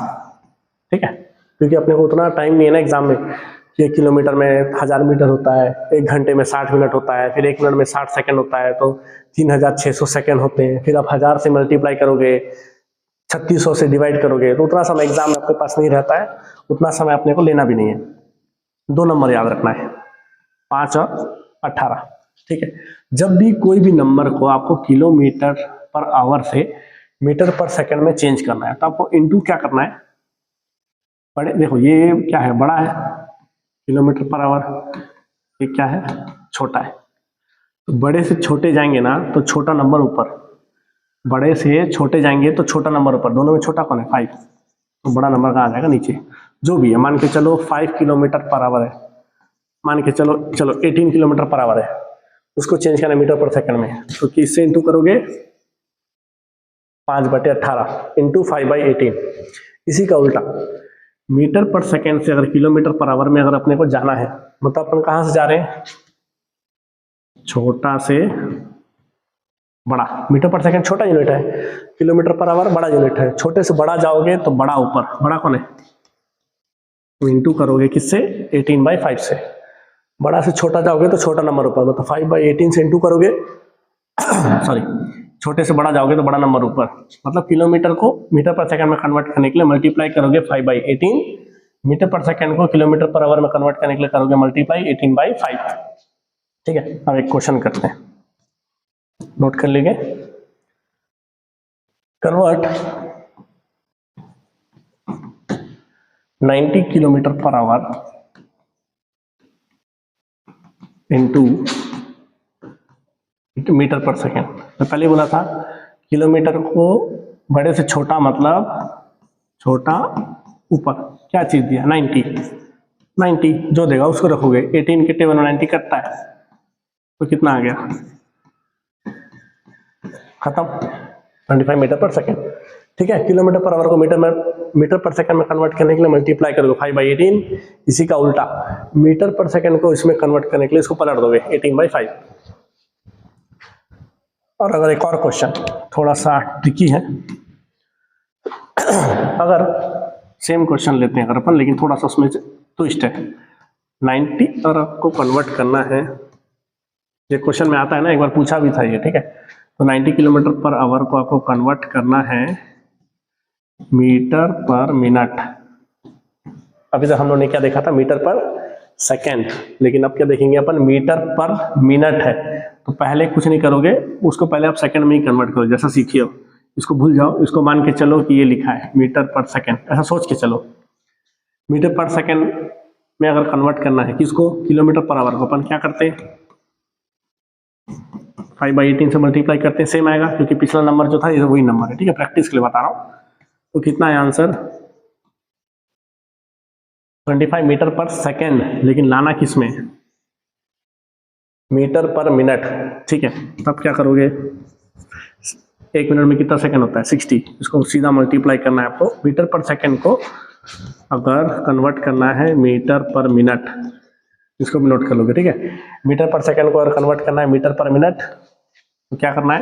ठीक है। क्योंकि अपने को उतना टाइम नहीं है ना एग्जाम में कि 1 किलोमीटर में 1000 मीटर होता है, 1 घंटे में 60 मिनट होता है, फिर 1 मिनट में 60 सेकंड होता है, तो 3600 सेकंड होते हैं। फिर आप 1000 से मल्टीप्लाई करोगे, 3600 से डिवाइड करोगे, तो उतना समय एग्जाम में आपके पास नहीं रहता है, उतना समय अपने को लेना भी नहीं है। 2 नंबर याद रखना है, 5 और 18, ठीक है। जब भी कोई भी नंबर को आपको किलोमीटर पर आवर से मीटर पर सेकंड में चेंज करना है तो आपको इनटू क्या करना है, बड़े देखो ये क्या है बड़ा है किलोमीटर पर आवर, ये क्या है छोटा है। तो बड़े से छोटे जाएंगे ना तो छोटा नंबर ऊपर, बड़े से छोटे जाएंगे तो छोटा नंबर ऊपर, दोनों में छोटा कौन है 5, तो बड़ा नंबर कहाँ आ जाएगा नीचे। जो भी है मान के चलो 5 किलोमीटर पर आवर है, मान के चलो 18 किलोमीटर पर आवर है, उसको चेंज करना मीटर पर सेकंड में, तो किससे इंटू करोगे 5/18 इंटू 5/18। इसी का उल्टा मीटर पर सेकंड से अगर किलोमीटर पर आवर में अगर अपने को जाना है, मतलब अपन कहां से जा रहे हैं छोटा से बड़ा, मीटर पर सेकंड छोटा यूनिट है, किलोमीटर पर आवर बड़ा यूनिट है, छोटे से बड़ा जाओगे तो बड़ा ऊपर, बड़ा कौन है, तो इंटू करोगे किससे 18/5 से। बड़ा से छोटा जाओगे तो छोटा नंबर ऊपर, मतलब 5/18 से इंटू करोगे सॉरी, छोटे से बड़ा जाओगे तो बड़ा नंबर ऊपर, मतलब किलोमीटर को मीटर पर सेकंड में कन्वर्ट करने के लिए मल्टीप्लाई करोगे 5/18, मीटर पर सेकंड को किलोमीटर पर आवर में कन्वर्ट करने के लिए करोगे मल्टीप्लाई 18/5, ठीक है। अब एक क्वेश्चन करते हैं, नोट कर लीजिए। Convert 90 kilometre per hour into metre per second. मैं पहले बोला था किलोमीटर को बड़े से छोटा मतलब छोटा ऊपर, क्या चीज दिया 90 जो देगा उसको रखोगे, 18 के टेबल में 90 कटता है तो कितना आ गया खत्म 25 मीटर पर सेकेंड, ठीक है। किलोमीटर पर आवर को मीटर पर सेकंड में कन्वर्ट करने के लिए मल्टीप्लाई करोगे 5/18, इसी का उल्टा मीटर पर सेकंड को इसमें कन्वर्ट करने के लिए इसको पलट दोगे 18/5। और अगर एक और क्वेश्चन थोड़ा सा ट्रिकी है, अगर सेम क्वेश्चन लेते हैं अगर अपन, लेकिन थोड़ा सा उसमें ट्विस्ट है, 90 अगर आपको कन्वर्ट करना है, ये क्वेश्चन में आता है ना, एक बार पूछा भी था ये, ठीक है। तो 90 किलोमीटर पर आवर को आपको कन्वर्ट करना है मीटर पर मिनट। अभी तक हम लोगों ने क्या देखा था मीटर पर सेकेंड, लेकिन अब क्या देखेंगे अपन मीटर पर मिनट है। तो पहले कुछ नहीं करोगे, उसको पहले आप सेकंड में ही कन्वर्ट करो, जैसा सीखिए हो, इसको भूल जाओ, इसको मान के चलो कि ये लिखा है मीटर पर सेकंड, ऐसा सोच के चलो। मीटर पर सेकंड में अगर कन्वर्ट करना है किसको, किलोमीटर पर आवर को, अपन क्या करते हैं 5/18 से मल्टीप्लाई करते हैं, सेम आएगा क्योंकि पिछला नंबर जो था ये वही नंबर है, ठीक है, प्रैक्टिस के लिए बता रहा हूं। तो कितना है आंसर 25 मीटर पर सेकेंड, लेकिन लाना किस में मीटर पर मिनट, ठीक है। तब क्या करोगे 1 मिनट में कितना सेकंड होता है 60, इसको सीधा मल्टीप्लाई करना है आपको, मीटर पर सेकंड को अगर कन्वर्ट करना है मीटर पर मिनट इसको भी नोट कर लोगे, ठीक है। मीटर पर सेकंड को अगर कन्वर्ट करना है मीटर पर मिनट तो क्या करना है,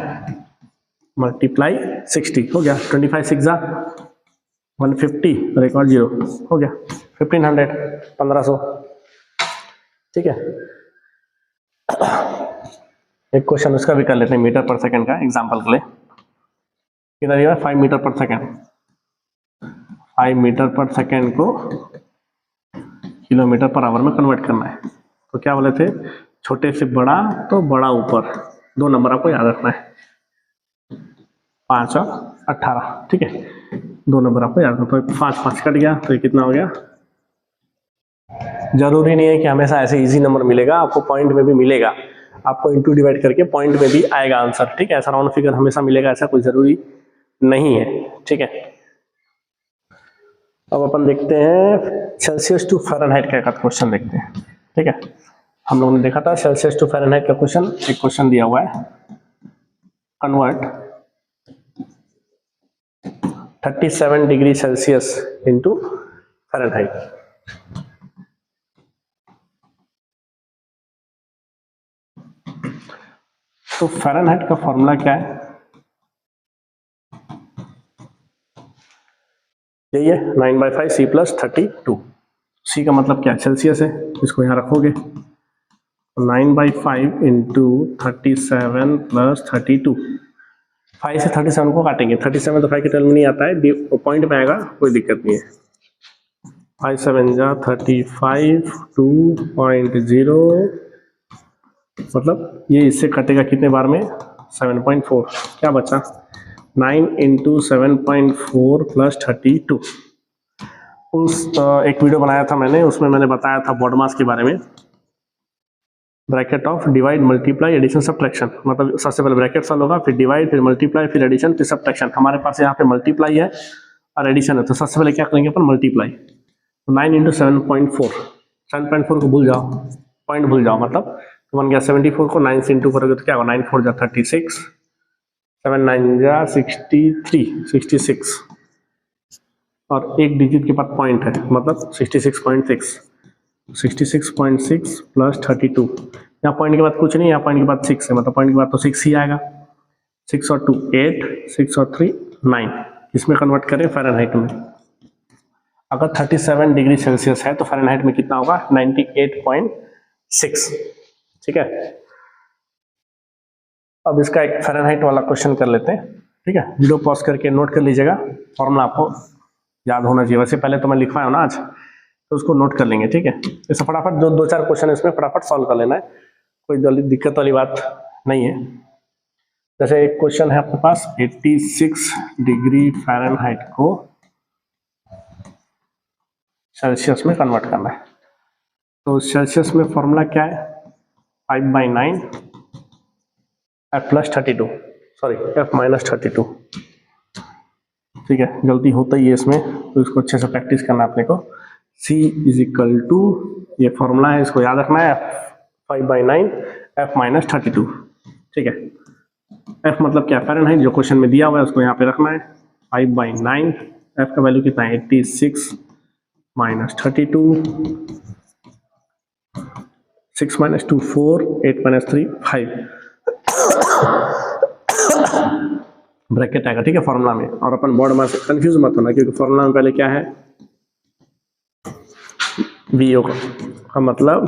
मल्टीप्लाई 60 हो गया, 25 6 150 और एक और 0 हो गया 1500 1500, ठीक है। एक क्वेश्चन उसका भी कर लेते हैं मीटर पर सेकंड का एग्जांपल के लिए। कितना दिया है 5 मीटर पर सेकंड, 5 मीटर पर सेकंड को किलोमीटर पर आवर में कन्वर्ट करना है। तो क्या बोले थे, छोटे से बड़ा तो बड़ा ऊपर, 2 नंबर आपको याद रखना है, 5 और 18, ठीक है। 2 नंबर आपको याद रखना, तो 5 5 कट गया तो ये कितना हो गया। जरूरी नहीं है कि हमेशा ऐसे इजी नंबर मिलेगा, आपको पॉइंट में भी मिलेगा, आपको इंटू डिवाइड करके पॉइंट में भी आएगा आंसर, ठीक है। ऐसा राउंड फिगर हमेशा मिलेगा ऐसा कोई जरूरी नहीं है, ठीक है। अब अपन देखते हैं सेल्सियस टू फ़ारेनहाइट का क्वेश्चन देखते हैं, ठीक है। हम लोगों ने देखा था सेल्सियस टू फ़ारेनहाइट का क्वेश्चन, एक क्वेश्चन दिया हुआ है, convert 37 degree Celsius into Fahrenheit. तो फ़ारेनहाइट का फॉर्मूला क्या है, यही है 9/5 C + 32। C का मतलब क्या है, सेल्सियस है, इसको यहाँ रखोगे 9/5 इंटू 37 + 32। 5 से 37 को काटेंगे, 37 तो 5 के टर्म में नहीं आता है, पॉइंट में आएगा, कोई दिक्कत नहीं है। 5 7 जा 35, 2.0 मतलब ये इससे कटेगा कितने बार में, 7.4, क्या बचा 9 इंटू 7.4 + 32। उस एक वीडियो बनाया था मैंने, उसमें मैंने बताया था बॉडमास के बारे में, bracket of divide multiply addition subtraction, मतलब सबसे पहले ब्रैकेट सॉल्व होगा, फिर डिवाइड, फिर मल्टीप्लाई, फिर एडिशन, फिर सब्ट्रैक्शन। हमारे पास यहाँ पे मल्टीप्लाई है और एडिशन है, तो सबसे पहले क्या करेंगे अपन, मल्टीप्लाई। 9 इंटू 7.4, 7.4 को भूल जाओ, पॉइंट भूल जाओ, मतलब तो बन गया 74 को 9 से इंटू करोगे तो क्या होगा, 9 4 जा 36, 7 9 जा 63, 66 और एक डिजिट के बाद पॉइंट है, मतलब 66.6, 66.6 + 32। यहाँ पॉइंट के बाद कुछ नहीं, यहाँ पॉइंट के बाद 6 है, मतलब पॉइंट के बाद तो 6 ही आएगा। 6 और 2 8, 6 और 3 9, इसमें कन्वर्ट करें फ़ारेनहाइट में। अगर 37 डिग्री सेल्सियस है तो फ़ारेनहाइट में कितना होगा, 98.6, ठीक है। अब इसका एक फ़ारेनहाइट वाला क्वेश्चन कर लेते हैं, ठीक है। वीडियो पॉज करके नोट कर लीजिएगा, फॉर्मूला आपको याद होना चाहिए, वैसे पहले तो मैं लिखवाया हूँ ना आज, तो उसको नोट कर लेंगे, ठीक है। इसे फटाफट जो 2-4 क्वेश्चन है इसमें फटाफट सॉल्व कर लेना है, कोई जल्दी दिक्कत वाली बात नहीं है। जैसे एक क्वेश्चन है आपके पास, 86 डिग्री फ़ारेनहाइट को सेल्सियस में कन्वर्ट करना है। तो सेल्सियस में फॉर्मूला क्या है, 5/9 F + 32, सॉरी F - 32, ठीक है। गलती होता ही है इसमें, तो इसको अच्छे से प्रैक्टिस करना है अपने को। C = ये फॉर्मूला है, इसको याद रखना है, 5/9 F - 32, ठीक है। F मतलब क्या, फ़ारेनहाइट, जो क्वेश्चन में दिया हुआ है उसको यहाँ पे रखना है। 5/9, F का वैल्यू कितना है, 86 - 32, 6 - 2 4, 8 - 3 5, ब्रैकेट आएगा, ठीक है, फॉर्मूला में। और अपन बोर्ड में से कंफ्यूज मत होना, क्योंकि फॉर्मूला में पहले क्या है, VO का मतलब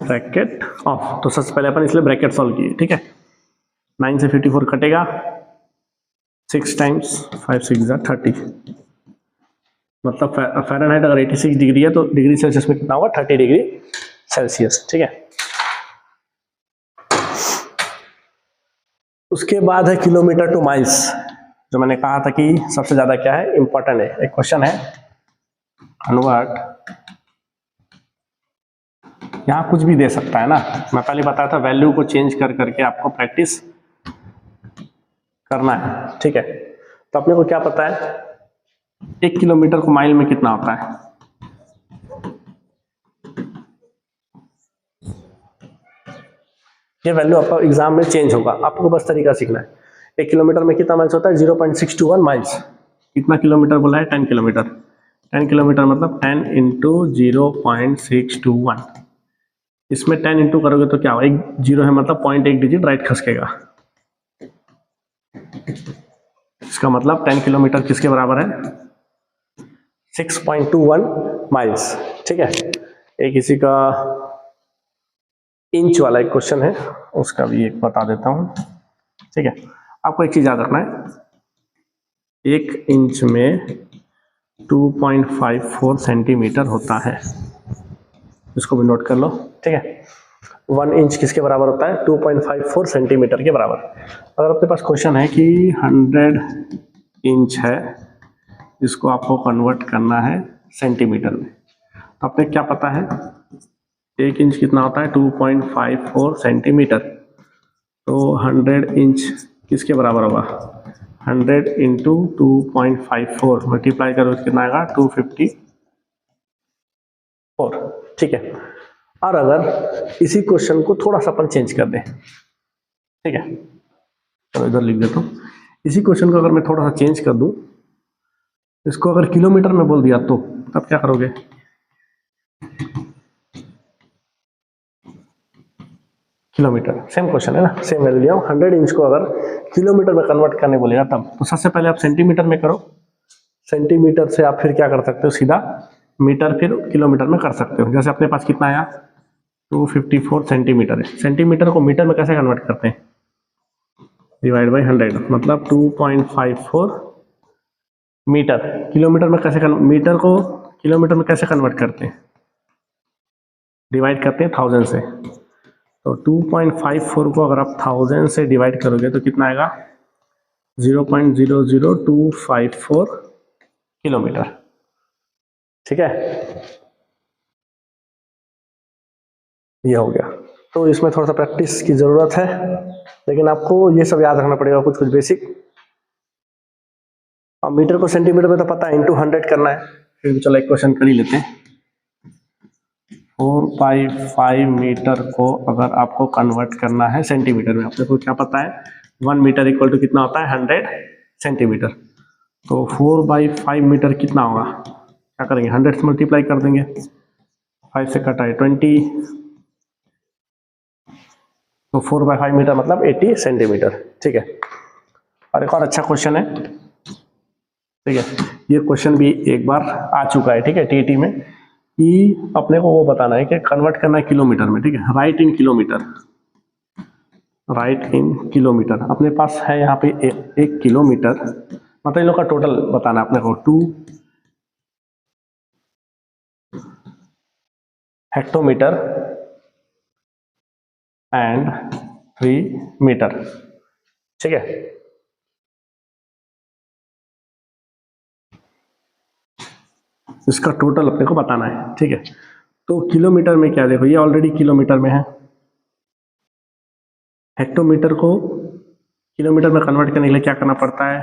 ब्रैकेट ऑफ, तो सबसे पहले अपन इसलिए ब्रैकेट सॉल्व किए, ठीक है। 9 से 54 कटेगा, 6 टाइम्स 5 6 जा 30, मतलब फ़ारेनहाइट अगर 86 डिग्री है तो डिग्री सेल्सियस में कितना होगा, 30 डिग्री सेल्सियस, ठीक है। उसके बाद है किलोमीटर टू माइल्स, जो मैंने कहा था कि सबसे ज्यादा क्या है, इंपॉर्टेंट है। एक क्वेश्चन है, कन्वर्ट, यहाँ कुछ भी दे सकता है ना, मैं पहले बताया था वैल्यू को चेंज कर करके आपको प्रैक्टिस करना है, ठीक है। तो अपने को क्या पता है, 1 किलोमीटर को माइल में कितना होता है, ये वैल्यू आपका एग्जाम में चेंज होगा, आपको बस तरीका सीखना है। 1 किलोमीटर में कितना माइल्स होता है, 0.621 माइल्स। कितना किलोमीटर बोला है, 10 किलोमीटर। 10 किलोमीटर मतलब 10 इंटू 0.621। इसमें 10 इंटू करोगे तो क्या होगा, एक जीरो है मतलब 0.1 डिजिट राइट खसकेगा। इसका मतलब 10 किलोमीटर किसके बराबर है, 6.21 माइल्स। ठीक है, एक इसी का इंच वाला एक क्वेश्चन है, उसका भी एक बता देता हूँ। ठीक है, आपको एक चीज याद रखना है, एक इंच में 2.54 सेंटीमीटर होता है, इसको भी नोट कर लो। ठीक है, 1 इंच किसके बराबर होता है, 2.54 सेंटीमीटर के बराबर। अगर आपके पास क्वेश्चन है कि 100 इंच है, इसको आपको कन्वर्ट करना है सेंटीमीटर में, तो आपने क्या पता है, एक इंच कितना होता है 2.54 सेंटीमीटर, तो 100 इंच किसके बराबर होगा, 100 इंटू 2.54 मल्टीप्लाई करो तो कितना आएगा 254। ठीक है, और अगर इसी क्वेश्चन को थोड़ा सा अपन चेंज कर दें, ठीक है, चलो इधर लिख देता हूँ, इसी क्वेश्चन को अगर मैं थोड़ा सा चेंज कर दूं, इसको अगर किलोमीटर में बोल दिया तो तब क्या करोगे, किलोमीटर, सेम क्वेश्चन है ना, सेम वैल्यू लिया हूं। 100 इंच को अगर किलोमीटर में कन्वर्ट करने बोलेगा तब, तो सबसे पहले आप सेंटीमीटर में करो, सेंटीमीटर से आप फिर क्या कर सकते हो, सीधा मीटर फिर किलोमीटर में कर सकते हो। जैसे अपने पास कितना आया 254 सेंटीमीटर है, सेंटीमीटर को मीटर में कैसे कन्वर्ट करते हैं, डिवाइड बाई 100, मतलब 2.54 मीटर। किलोमीटर में कैसे मीटर को किलोमीटर में कैसे कन्वर्ट करते हैं, डिवाइड करते हैं 1000 से, तो 2.54 को अगर आप 1000 से डिवाइड करोगे तो कितना आएगा 0.00254 किलोमीटर। ठीक है, ये हो गया। तो इसमें थोड़ा सा प्रैक्टिस की जरूरत है, लेकिन आपको ये सब याद रखना पड़ेगा, कुछ कुछ बेसिक। अब मीटर को सेंटीमीटर में तो पता है, इंटू 100 करना है। फिर चलो एक क्वेश्चन कर ही लेते हैं। 4/5 मीटर को अगर आपको कन्वर्ट करना है सेंटीमीटर में, आपको क्या पता है 1 मीटर इक्वल टू कितना होता है 100 सेंटीमीटर, तो 4/5 मीटर कितना होगा, क्या करेंगे 100 से मल्टीप्लाई कर देंगे, 5 से कटा है 20, तो 4/5 मीटर मतलब 80 सेंटीमीटर। ठीक है, और एक और अच्छा क्वेश्चन है, ठीक है, ये क्वेश्चन भी एक बार आ चुका है, ठीक है, टीईटी में, कि अपने को वो बताना है कि कन्वर्ट करना है किलोमीटर में। ठीक है, राइट इन किलोमीटर, राइट इन किलोमीटर अपने पास है यहाँ पे 1 किलोमीटर, मतलब इन लोग का टोटल बताना है अपने को, 2 हेक्टोमीटर एंड 3 मीटर। ठीक है, इसका टोटल अपने को बताना है। ठीक है, तो किलोमीटर में क्या, देखो ये ऑलरेडी किलोमीटर में है, हेक्टोमीटर को किलोमीटर में कन्वर्ट करने के लिए क्या करना पड़ता है,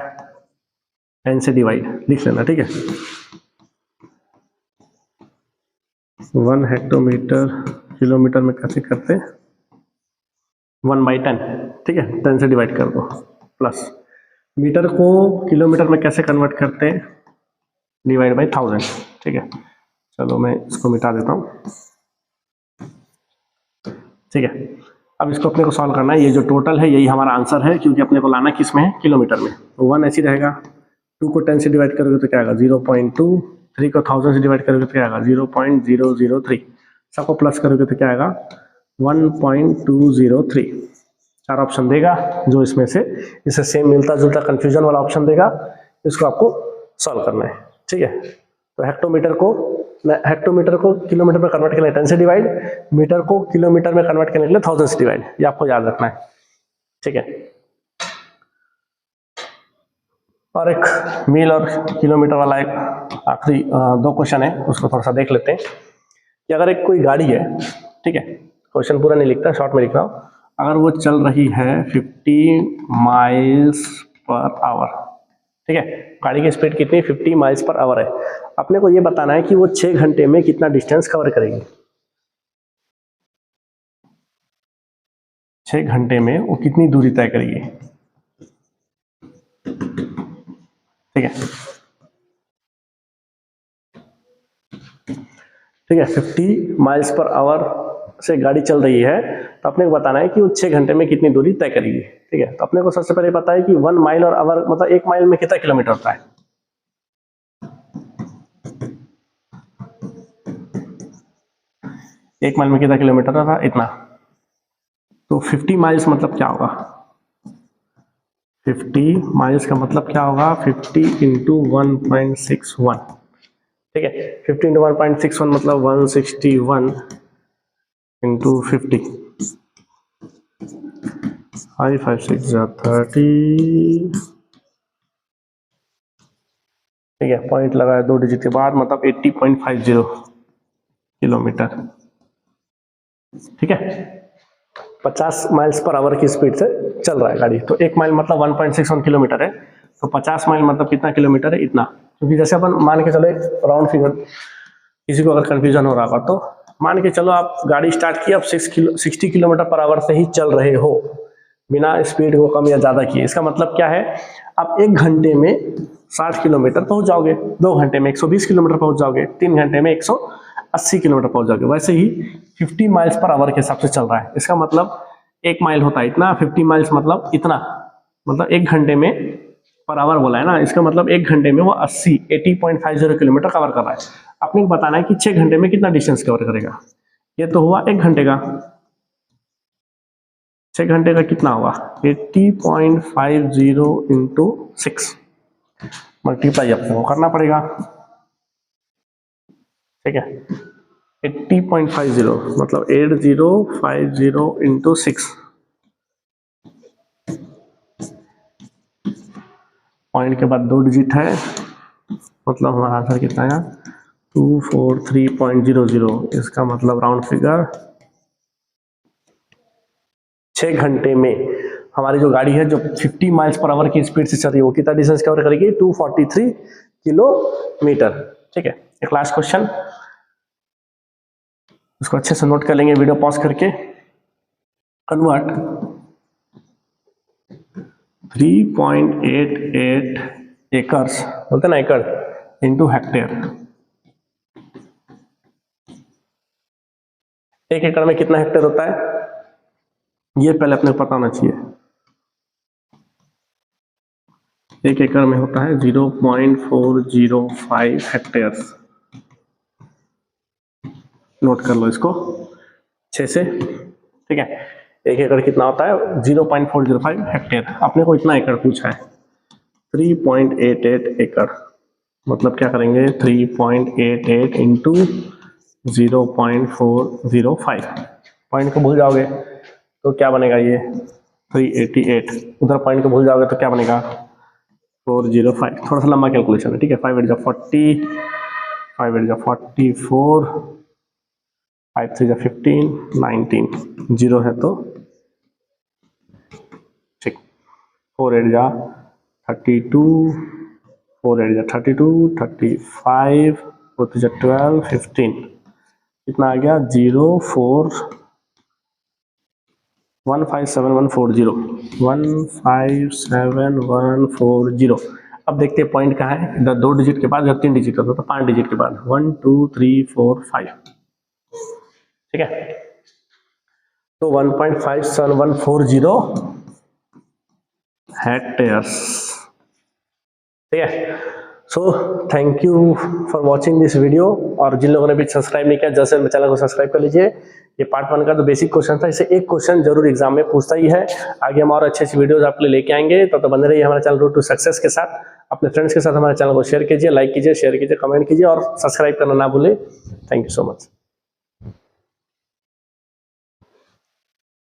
10 से डिवाइड लिख लेना। ठीक है, 1 हेक्टोमीटर किलोमीटर में कैसे करते हैं, 1/10। ठीक है, 10 से डिवाइड कर दो, प्लस मीटर को किलोमीटर में कैसे कन्वर्ट करते हैं, डिवाइड बाई 1000। ठीक है, चलो मैं इसको मिटा देता हूँ। ठीक है, अब इसको अपने को सॉल्व करना है, ये जो टोटल है यही हमारा आंसर है, क्योंकि अपने को लाना किस में है, किलोमीटर में। 1 ऐसी रहेगा, 2 को 10 से डिवाइड करोगे तो क्या आएगा 0.2, 3 को 1000 से डिवाइड करोगे तो क्या आएगा 0.003, सबको प्लस करोगे तो क्या आएगा 1.203। 4 ऑप्शन देगा, जो इसमें से इससे सेम मिलता जुलता कंफ्यूजन वाला ऑप्शन देगा, इसको आपको सॉल्व करना है। ठीक है, तो हेक्टोमीटर को किलोमीटर में कन्वर्ट करने के लिए 10 से डिवाइड, मीटर को किलोमीटर में कन्वर्ट करने के लिए 1000 से डिवाइड, ये आपको याद रखना है। ठीक है, और एक मील और किलोमीटर वाला एक आखिरी 2 क्वेश्चन है, उसको थोड़ा सा देख लेते हैं। कि अगर एक कोई गाड़ी है, ठीक है, क्वेश्चन पूरा नहीं लिखता, शॉर्ट में लिख रहा हूँ, अगर वो चल रही है 50 माइल्स पर आवर, ठीक है, गाड़ी की स्पीड कितनी 50 माइल्स पर आवर है, अपने को ये बताना है कि वो 6 घंटे में कितना डिस्टेंस कवर करेगी। 6 घंटे में वो कितनी दूरी तय करेगी। ठीक है, ठीक है, 50 माइल्स पर आवर से गाड़ी चल रही है, तो अपने को बताना है कि वो 6 घंटे में कितनी दूरी तय करेगी। ठीक है, तो अपने को सबसे पहले पता है कि 1 माइल और आवर मतलब 1 माइल में कितना किलोमीटर होता है। एक माइल में कितना किलोमीटर था, इतना। तो 50 माइल्स मतलब क्या होगा, 50 माइल्स का मतलब क्या होगा, 50 इंटू 1.61। ठीक है, 50 इंटू 1.61 मतलब 161 इंटू 50, 5 5 6 30। ठीक है, पॉइंट लगाया 2 डिजिट के बाद, मतलब 80.50 किलोमीटर। ठीक है, 50 माइल्स पर आवर की स्पीड से चल रहा है गाड़ी। तो 1 माइल मतलब 1.61 किलोमीटर है, तो 50 माइल मतलब कितना किलोमीटर है, इतना। क्योंकि जैसे अपन मान के चलो राउंड फिगर, किसी को अगर कंफ्यूजन हो रहा होगा तो मान के चलो आप गाड़ी स्टार्ट की, आप 60 किलोमीटर पर आवर से ही चल रहे हो, बिना स्पीड को कम या ज़्यादा किए। इसका मतलब क्या है, आप 1 घंटे में 60 किलोमीटर पहुंच जाओगे, 2 घंटे में 120 किलोमीटर पहुंच जाओगे, 3 घंटे में 180 किलोमीटर पहुंच जाओगे। वैसे ही 50 माइल्स पर आवर के हिसाब से चल रहा है। इसका मतलब 1 माइल होता है इतना, 50 माइल्स मतलब इतना, मतलब 1 घंटे में पर आवर बोला है ना, इसका मतलब 1 घंटे में वो 80.50 किलोमीटर कवर कर रहा है। आपने को बताना है कि 6 घंटे में कितना डिस्टेंस कवर करेगा। ये तो हुआ 1 घंटे का, 6 घंटे का कितना होगा, 80.50 इंटू 6 मल्टीप्लाई आपको करना पड़ेगा। ठीक है, 80.50 मतलब 8050 इंटू 6, पॉइंट के बाद 2 डिजिट है, मतलब हमारा आंसर कितना आया, 243.00। इसका मतलब राउंड फिगर 6 घंटे में हमारी जो गाड़ी है, जो 50 माइल्स पर आवर की स्पीड से चल रही है, वो कितना डिस्टेंस कवर करेगी, 243 किलोमीटर। ठीक है, एक लास्ट क्वेश्चन, उसको अच्छे से नोट कर लेंगे वीडियो पॉज करके। कन्वर्ट 3.88 एकर्स, बोलते ना एकड़, इंटू हेक्टेयर। 1 एकड़ में कितना हेक्टेयर होता है, ये पहले अपने को पता होना चाहिए। 1 एकड़ में होता है 0.405 हेक्टेयर। नोट कर लो इसको 6 से। ठीक है, 1 एकड़ कितना होता है, 0.405 हेक्टेयर। अपने को इतना एकड़ पूछा है, 3.88 एकड़, मतलब क्या करेंगे, 3.88 इंटू 0.405। पॉइंट को भूल जाओगे तो क्या बनेगा, ये 388, उधर पॉइंट को भूल जाओगे तो क्या बनेगा, 405। थोड़ा सा लंबा कैलकुलेशन है। ठीक है, 5 8 जा 40, 5 8 जा 44, 5 3 जा 15, 19, 0 है तो ठीक, 4 8 जा 32, 4 8 जा 32, 35, 4 3 जा 12, 15, कितना आ गया, 157,140, 157,140। अब देखते हैं पॉइंट कहाँ है, इधर 2 डिजिट के बाद, जब 3 डिजिट होता है तो 5 डिजिट के बाद, 1 2 3 4 5। ठीक है, तो 1.57,140 हेक्टेयर्स। ठीक है, so thank you for watching this video. और जिन लोगों ने भी सब्सक्राइब नहीं किया, जल्द से जल्द चैनल को सब्सक्राइब कर लीजिए। ये पार्ट 1 का तो बेसिक क्वेश्चन था, इसे एक क्वेश्चन जरूर एग्जाम में पूछता ही है। आगे हम और अच्छे अच्छे वीडियोस आपके लिए लेके आएंगे, तब तो बने रहिए हमारे चैनल रूट टू सक्सेस के साथ। अपने फ्रेंड्स के साथ हमारे चैनल को शेयर कीजिए, लाइक कीजिए, शेयर कीजिए, कमेंट कीजिए और सब्सक्राइब करना ना भूलें। Thank you so much.